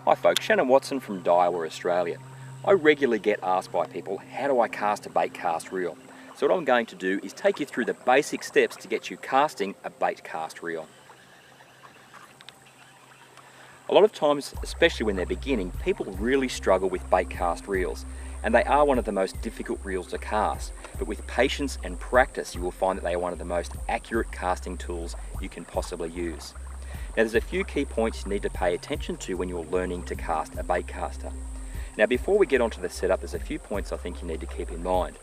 Hi folks, Shannon Watson from Daiwa, Australia. I regularly get asked by people, how do I cast a bait cast reel? So what I'm going to do is take you through the basic steps to get you casting a bait cast reel. A lot of times, especially when they're beginning, people really struggle with bait cast reels, and they are one of the most difficult reels to cast. But with patience and practice, you will find that they are one of the most accurate casting tools you can possibly use. Now there's a few key points you need to pay attention to when you're learning to cast a bait caster. Now before we get onto the setup, there's a few points I think you need to keep in mind.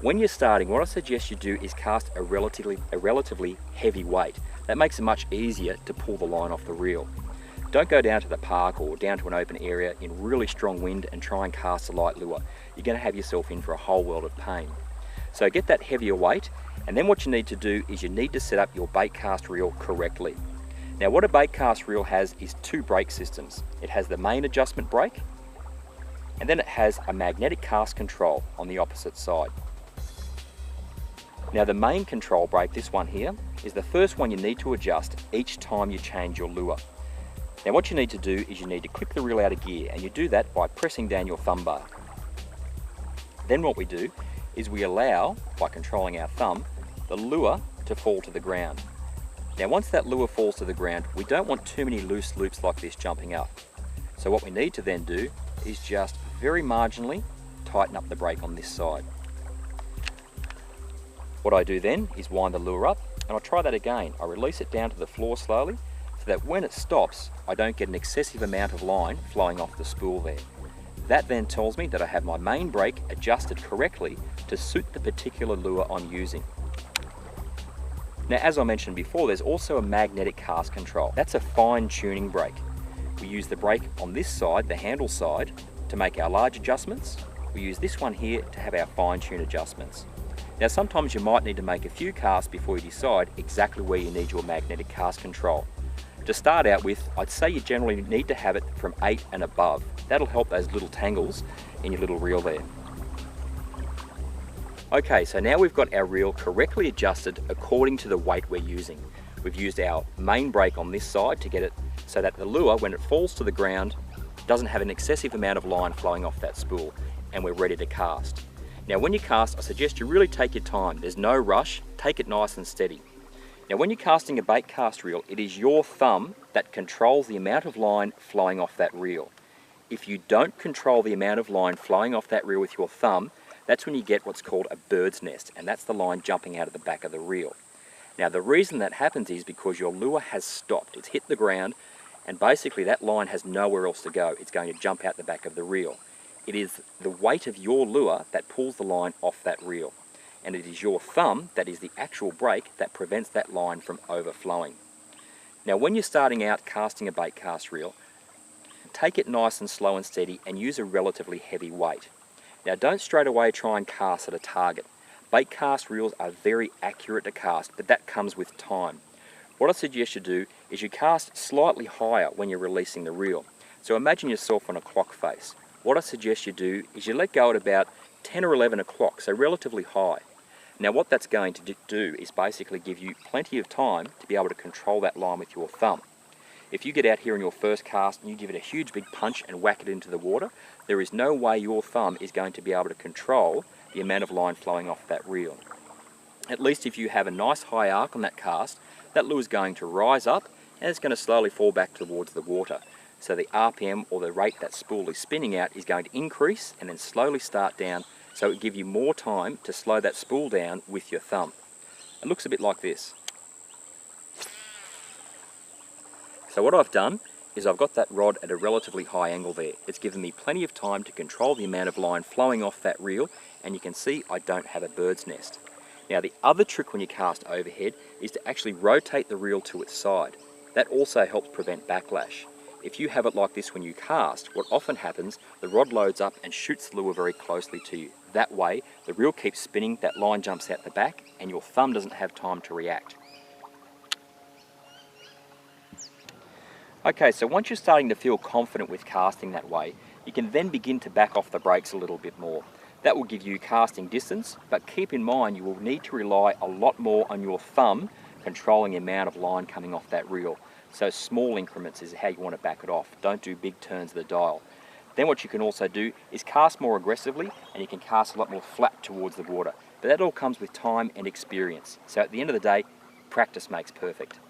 When you're starting, what I suggest you do is cast a relatively heavy weight. That makes it much easier to pull the line off the reel. Don't go down to the park or down to an open area in really strong wind and try and cast a light lure. You're going to have yourself in for a whole world of pain. So get that heavier weight, and then what you need to do is you need to set up your bait cast reel correctly. Now what a bait cast reel has is two brake systems. It has the main adjustment brake, and then it has a magnetic cast control on the opposite side. Now the main control brake, this one here, is the first one you need to adjust each time you change your lure. Now what you need to do is you need to click the reel out of gear, and you do that by pressing down your thumb bar. Then what we do is we allow, by controlling our thumb, the lure to fall to the ground. Now once that lure falls to the ground, we don't want too many loose loops like this jumping up. So what we need to then do is just very marginally tighten up the brake on this side. What I do then is wind the lure up, and I try that again. I release it down to the floor slowly so that when it stops, I don't get an excessive amount of line flowing off the spool there. That then tells me that I have my main brake adjusted correctly to suit the particular lure I'm using. Now as I mentioned before, there's also a magnetic cast control. That's a fine tuning brake. We use the brake on this side, the handle side, to make our large adjustments. We use this one here to have our fine tune adjustments. Now sometimes you might need to make a few casts before you decide exactly where you need your magnetic cast control. To start out with, I'd say you generally need to have it from 8 and above. That'll help those little tangles in your little reel there. Okay, so now we've got our reel correctly adjusted according to the weight we're using. We've used our main brake on this side to get it so that the lure, when it falls to the ground, doesn't have an excessive amount of line flowing off that spool, and we're ready to cast. Now when you cast, I suggest you really take your time. There's no rush, take it nice and steady. Now when you're casting a bait cast reel, it is your thumb that controls the amount of line flowing off that reel. If you don't control the amount of line flowing off that reel with your thumb, that's when you get what's called a bird's nest, and that's the line jumping out of the back of the reel. Now the reason that happens is because your lure has stopped. It's hit the ground, and basically that line has nowhere else to go. It's going to jump out the back of the reel. It is the weight of your lure that pulls the line off that reel, and it is your thumb that is the actual brake that prevents that line from overflowing. Now when you're starting out casting a bait cast reel, take it nice and slow and steady and use a relatively heavy weight. Now don't straight away try and cast at a target. Bait cast reels are very accurate to cast, but that comes with time. What I suggest you do is you cast slightly higher when you're releasing the reel. So imagine yourself on a clock face. What I suggest you do is you let go at about 10 or 11 o'clock, so relatively high. Now what that's going to do is basically give you plenty of time to be able to control that line with your thumb. If you get out here in your first cast and you give it a huge big punch and whack it into the water, there is no way your thumb is going to be able to control the amount of line flowing off that reel. At least if you have a nice high arc on that cast, that lure is going to rise up and it's going to slowly fall back towards the water. So the RPM, or the rate that spool is spinning out, is going to increase and then slowly start down, so it will give you more time to slow that spool down with your thumb. It looks a bit like this. So what I've done is I've got that rod at a relatively high angle there. It's given me plenty of time to control the amount of line flowing off that reel, and you can see I don't have a bird's nest. Now the other trick when you cast overhead is to actually rotate the reel to its side. That also helps prevent backlash. If you have it like this when you cast, what often happens, the rod loads up and shoots the lure very closely to you. That way, the reel keeps spinning, that line jumps out the back, and your thumb doesn't have time to react. Okay, so once you're starting to feel confident with casting that way, you can then begin to back off the brakes a little bit more. That will give you casting distance, but keep in mind you will need to rely a lot more on your thumb controlling the amount of line coming off that reel. So small increments is how you want to back it off. Don't do big turns of the dial. Then what you can also do is cast more aggressively, and you can cast a lot more flat towards the water. But that all comes with time and experience. So at the end of the day, practice makes perfect.